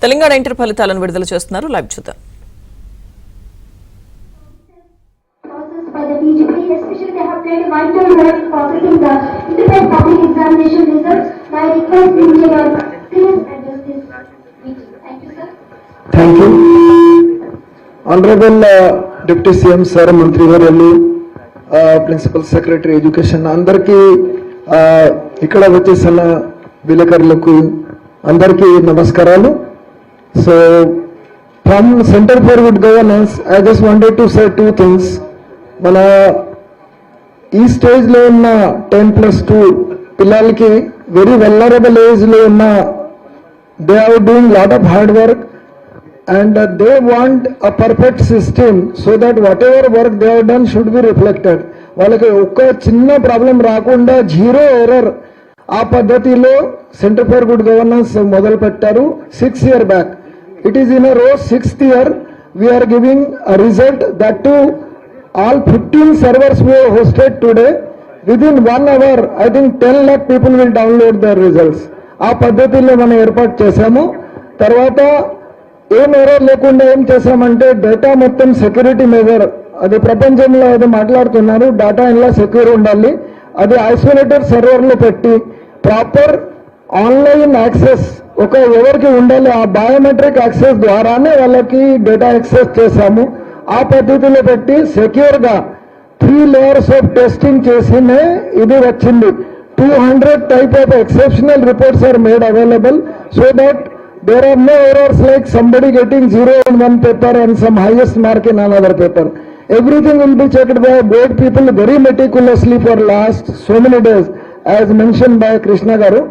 Telangana inter ఫలితాలను విడుదల చేస్తున్నారు. లైవ్ చూద్దాం. Thank you. Honorable Deputy CM Sir, Mantri Varyalu, Principal Secretary Education, అందరికీ ఇక్కడ వచ్చేసిన విలేకరులకు అందరికీ నమస్కారాలు. So from Center for Good Governance, I just wanted to say two things. మన ఈ స్టేజ్ లో ఉన్న 10+2 పిల్లలకి వెరీ వెల్నరబుల్ ఏజ్ లో ఉన్న they are doing lot of hard work and they want a perfect system so that whatever work they have done should be reflected. వాళ్ళకి ఒక్క చిన్న ప్రాబ్లం రాకుండా జీరో ఎర్రర్ ఆ పద్ధతిలో సెంటర్ ఫర్ గుడ్ గవర్నెన్స్ మొదలు పెట్టారు 6 years back. It is in a row 6th year we are giving a result that to all 15 servers we have hosted today. Within 1 hour I think 10 lakh people will download their results. ఆ పద్ధతిలో మనం ఏర్పాటు చేశాము. తర్వాత ఏం error లేకుండా ఏం చేశామంటే డేటా మొత్తం సెక్యూరిటీ మెజర్, అది ప్రపంచంలో అది మాట్లాడుతున్నారు, డేటా ఇలా సెక్యూర్ ఉండాలి, అది ఐసోలేటెడ్ సర్వర్లో పెట్టి ప్రాపర్ ఆన్లైన్ యాక్సెస్ ఒక ఎవరికి ఉండాలి, ఆ బయోమెట్రిక్ యాక్సెస్ ద్వారానే వాళ్ళకి డేటా యాక్సెస్ చేశాము. ఆ పద్ధతిలో పెట్టి సెక్యూర్గా 3 layers ఆఫ్ టెస్టింగ్ చేసినే ఇది వచ్చింది. 200 type of exceptional reports are made available so that there are no errors like somebody getting 0 in one paper and some highest mark in another paper. Everything will be checked by board people very meticulously for last so many days as mentioned by Krishna Garu.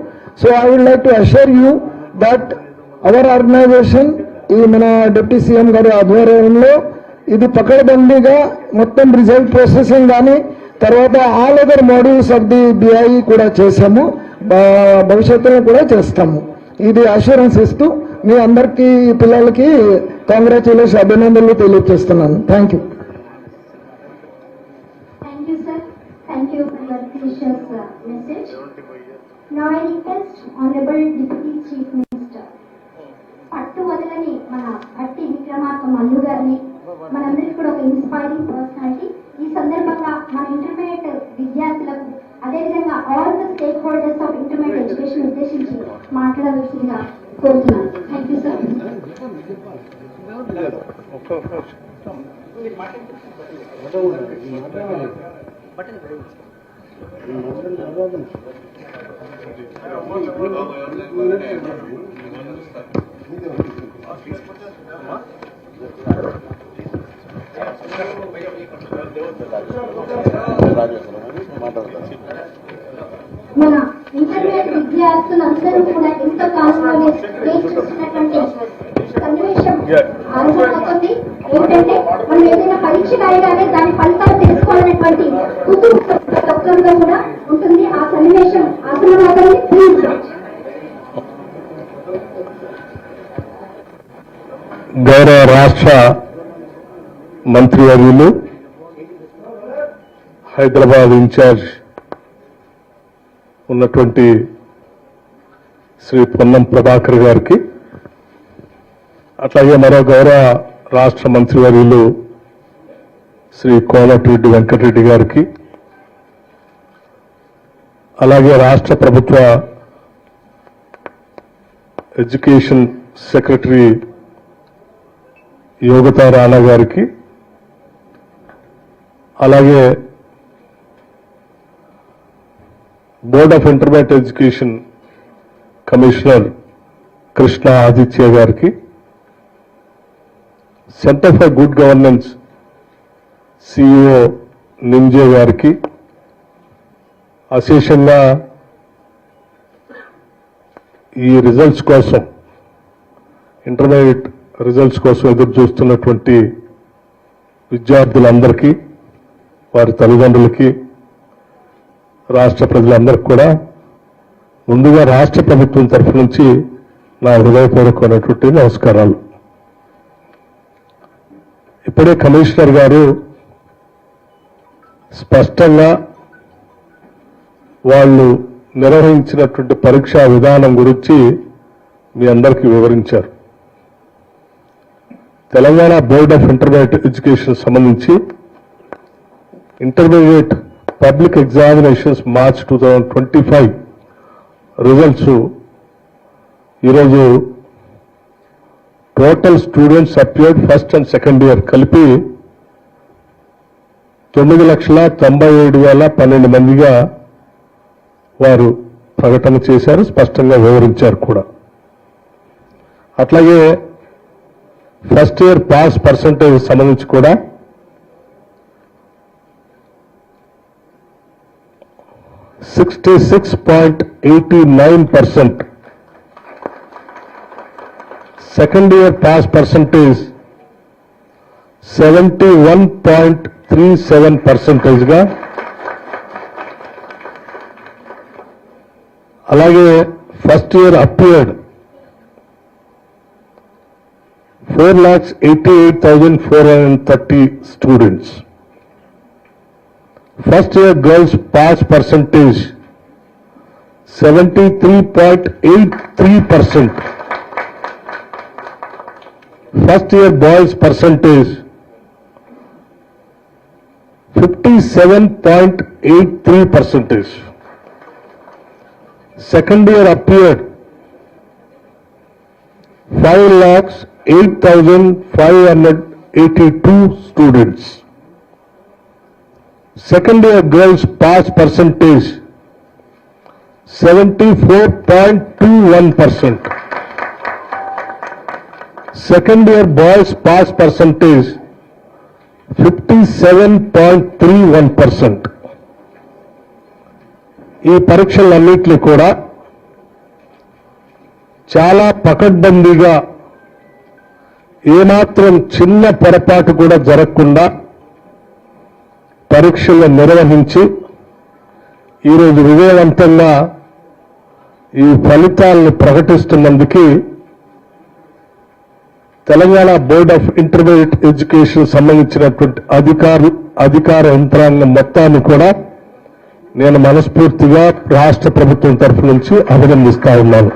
So I would like to assure you that our organization ఈ మన deputy CM గారి ఆధ్వర్యంలో ఇది పకడ్బందీగా మొత్తం result processing కానీ తర్వాత all other modules of the BI కూడా చేసాము, భవిష్యత్తులో కూడా చేస్తాము. ఇది అష్యూరెన్స్ ఇస్తూ మీ అందరికీ పిల్లలకి కాంగ్రాచులేషన్ అభినందనలు తెలియజేస్తున్నాను. Thank you. పట్టు వదలని మన భట్టి విక్రమార్క మల్లు గారిని మనందరికీ కూడా ఒక ఇన్స్పైరింగ్ పర్సనాలిటీ. ఈ సందర్భంగా మన ఇంటర్మీడియట్ విద్యార్థులకు అదేవిధంగా all the stake holders of intermediate education ఉద్దేశించి మాట్లాడవలసిందిగా కోరుతున్నాను. Thank you sir. మన ఇంటర్మీడియట్ విద్యార్థులందరూ కూడా ఎంతో కాలంలోనే చూసినటువంటి సన్నివేశం ఆలోచనవుతుంది. ఏంటంటే మనం ఏదైనా పరీక్ష రాయగానే దాని ఫలితాలు తెలుసుకోవాలనేటువంటి కుతూహలంలో కూడా ఉంటుంది. ఆ సన్నివేశం ఆసనమవుతుంది. ప్లీజ్. గౌరవ రాష్ట్ర మంత్రివర్యులు, హైదరాబాద్ ఇన్ఛార్జ్ ఉన్నటువంటి శ్రీ పొన్నం ప్రభాకర్ గారికి, అట్లాగే మరో గౌరవ రాష్ట్ర మంత్రివర్యులు శ్రీ కోమటిరెడ్డి వెంకటరెడ్డి గారికి, అలాగే రాష్ట్ర ప్రభుత్వ ఎడ్యుకేషన్ సెక్రటరీ యోగితా రాణా గారికి, అలాగే board of intermediate education commissioner Krishna Aditya గారికి, centre for good governance CEO నింజే గారికి, అశేషంగా ఈ రిజల్ట్స్ కోసం ఇంటర్మీడియట్ రిజల్ట్స్ కోసం ఎదురు చూస్తున్నటువంటి విద్యార్థులందరికీ, వారి తల్లిదండ్రులకి, రాష్ట్ర ప్రజలందరికీ కూడా ముందుగా రాష్ట్ర ప్రభుత్వం తరఫు నుంచి నా హృదయపూర్వకమైనటువంటి నమస్కారాలు. ఇప్పుడే కమిషనర్ గారు స్పష్టంగా వాళ్ళు నిర్వహించినటువంటి పరీక్షా విధానం గురించి మీ అందరికీ వివరించారు. Telangana board of intermediate education సంబంధించి intermediate public examinations March 2025 results ఈరోజు total students appeared first and second year కలిపి 9,97,12 మందిగా వారు ప్రకటన చేశారు, స్పష్టంగా వివరించారు కూడా. అట్లాగే ఫస్ట్ ఇయర్ పాస్ పర్సంటేజ్ సంబంధించి కూడా 66.89%, సెకండ్ ఇయర్ పాస్ పర్సంటేజ్ 71.37% గా, అలాగే first year appeared 4,88,430 students. First year girls pass percentage 73.83%. First year boys percentage 57.83%. Second year appeared 5,08,582 students. Second year girls pass percentage 74.21%. Second year boys pass percentage 57.31%. ఈ పరీక్షలన్నింటినీ కూడా చాలా పకడ్బందీగా ఏమాత్రం చిన్న పొరపాటు కూడా జరగకుండా పరీక్షలు నిర్వహించి ఈరోజు విజయవంతంగా ఈ ఫలితాలను ప్రకటిస్తున్నందుకు Telangana board of intermediate education సంబంధించినటువంటి అధికార యంత్రాంగం మొత్తాన్ని కూడా నేను మనస్ఫూర్తిగా రాష్ట్ర ప్రభుత్వం తరఫు నుంచి అభినందిస్తా ఉన్నాను.